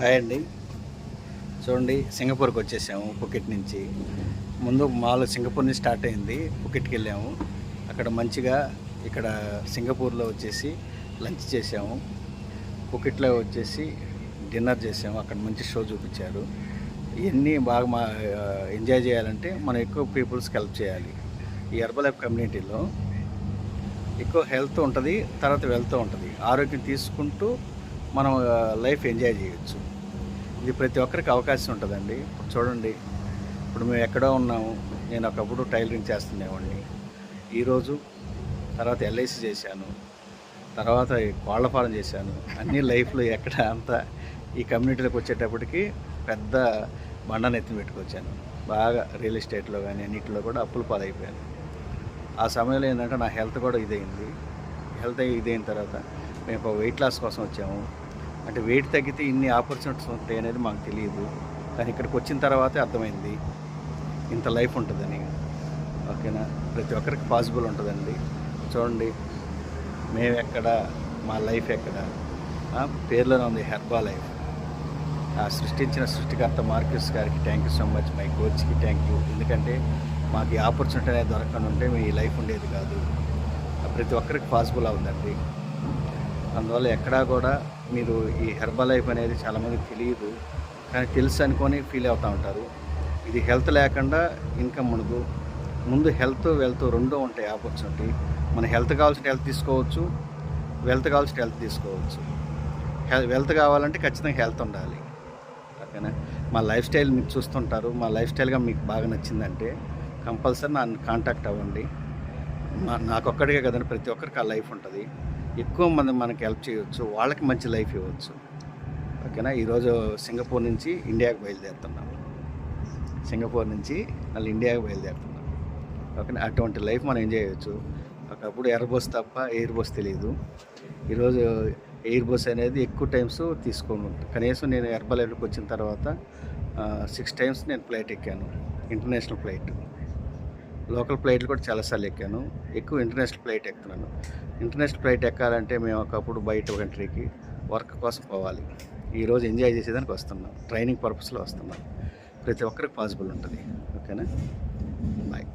Hi అండి. చూడండి, సింగపూర్కి వచ్చేసాము పుకెట్ నుంచి. ముందు మామూలుగా సింగపూర్ నుంచి స్టార్ట్ అయింది, పుకెట్కి వెళ్ళాము. అక్కడ మంచిగా ఇక్కడ సింగపూర్లో వచ్చేసి లంచ్ చేసాము, పుకెట్లో వచ్చేసి డిన్నర్ చేసాము. అక్కడ మంచి షో చూపించారు. ఇవన్నీ బాగా ఎంజాయ్ చేయాలంటే మనం ఎక్కువ పీపుల్స్కి హెల్ప్ చేయాలి. ఈ హెర్బల్ లైఫ్ కమ్యూనిటీలో ఎక్కువ హెల్త్ ఉంటుంది, తర్వాత వెల్త్ ఉంటుంది. ఆరోగ్యం తీసుకుంటూ మనం లైఫ్ ఎంజాయ్ చేయొచ్చు. ఇది ప్రతి ఒక్కరికి అవకాశం ఉంటుందండి. ఇప్పుడు చూడండి, ఇప్పుడు మేము ఎక్కడో ఉన్నాము. నేను ఒకప్పుడు టైలరింగ్ చేస్తుండేవాడిని. ఈరోజు తర్వాత ఎల్ఐసి చేశాను, తర్వాత కోళ్ల ఫారం చేశాను. అన్నీ లైఫ్లో ఎక్కడ అంతా ఈ కమ్యూనిటీలోకి వచ్చేటప్పటికి పెద్ద బండను ఎత్తి పెట్టుకొచ్చాను. బాగా రియల్ ఎస్టేట్లో కానీ అన్నింటిలో కూడా అప్పులు పాలైపోయాను. ఆ సమయంలో ఏంటంటే నా హెల్త్ కూడా ఇదైంది. హెల్త్ ఇదైన తర్వాత మేము ఒక వెయిట్ లాస్ కోసం వచ్చాము. అంటే వెయిట్ తగ్గితే ఇన్ని ఆపర్చునిటీస్ ఉంటాయి అనేది మాకు తెలియదు, కానీ ఇక్కడికి వచ్చిన తర్వాతే అర్థమైంది ఇంత లైఫ్ ఉంటుందని. ఓకేనా, ప్రతి ఒక్కరికి పాసిబుల్ ఉంటుందండి. చూడండి, మేము ఎక్కడ, మా లైఫ్ ఎక్కడ, పేర్లోనే ఉంది హెర్బల్ లైఫ్. ఆ సృష్టించిన సృష్టికర్త మార్క్యూస్ గారికి thank you so much, my కోచ్కి థ్యాంక్ యూ. ఎందుకంటే మాకు ఈ ఆపర్చునిటీ అనేది దొరకకుండా ఉంటే మీ లైఫ్ ఉండేది కాదు. ప్రతి ఒక్కరికి పాసిబుల్ అవుతుందండి. అందువల్ల ఎక్కడా కూడా మీరు ఈ హెర్బల్ లైఫ్ అనేది చాలామందికి తెలియదు, కానీ తెలుసు అనుకొని ఫీల్ అవుతూ ఉంటారు. ఇది హెల్త్ లేకుండా ఇన్కమ్ ఉండదు. ముందు హెల్త్ వెల్త్ రెండూ ఉంటాయి ఆపర్చునిటీ. మన హెల్త్ కావాల్సిన హెల్త్ తీసుకోవచ్చు, వెల్త్ కావాల్సిన హెల్త్ తీసుకోవచ్చు. వెల్త్ కావాలంటే ఖచ్చితంగా హెల్త్ ఉండాలి. ఓకేనా, మా లైఫ్ స్టైల్ మీరు చూస్తుంటారు. మా లైఫ్ స్టైల్గా మీకు బాగా నచ్చిందంటే కంపల్సరీ నన్ను కాంటాక్ట్ అవ్వండి. నాకొక్కడికే కదండి, ప్రతి ఒక్కరికి ఆ లైఫ్ ఉంటుంది. ఎక్కువ మంది మనకి హెల్ప్ చేయవచ్చు, వాళ్ళకి మంచి లైఫ్ ఇవ్వచ్చు. ఓకేనా, ఈరోజు సింగపూర్ నుంచి ఇండియాకి బయలుదేరుతున్నాం. సింగపూర్ నుంచి మళ్ళీ ఇండియాకి బయలుదేరుతున్నాం. ఓకేనా, అటువంటి లైఫ్ మనం ఎంజాయ్ చేయవచ్చు. ఒకప్పుడు ఎయిర్ బస్ తప్ప ఎయిర్ బస్ తెలియదు. ఈరోజు ఎయిర్ బస్ అనేది ఎక్కువ టైమ్స్ తీసుకోను. కనీసం నేను హెర్బల్ లైఫ్కి వచ్చిన తర్వాత 6 times నేను ఫ్లైట్ ఎక్కాను, ఇంటర్నేషనల్ ఫ్లైట్. లోకల్ ఫ్లైట్లు కూడా చాలాసార్లు ఎక్కాను. ఎక్కువ ఇంటర్నేషనల్ ఫ్లైట్ ఎక్కుతున్నాను. ఇంటర్నేషనల్ ఫ్లైట్ ఎక్కాలంటే మేము ఒకప్పుడు బయట కంట్రీకి వర్క్ కోసం పోవాలి. ఈరోజు ఎంజాయ్ చేసేదానికి వస్తున్నాం, ట్రైనింగ్ పర్పస్లో వస్తున్నాం. ప్రతి ఒక్కరికి పాసిబుల్ ఉంటుంది. ఓకేనా, బాయ్.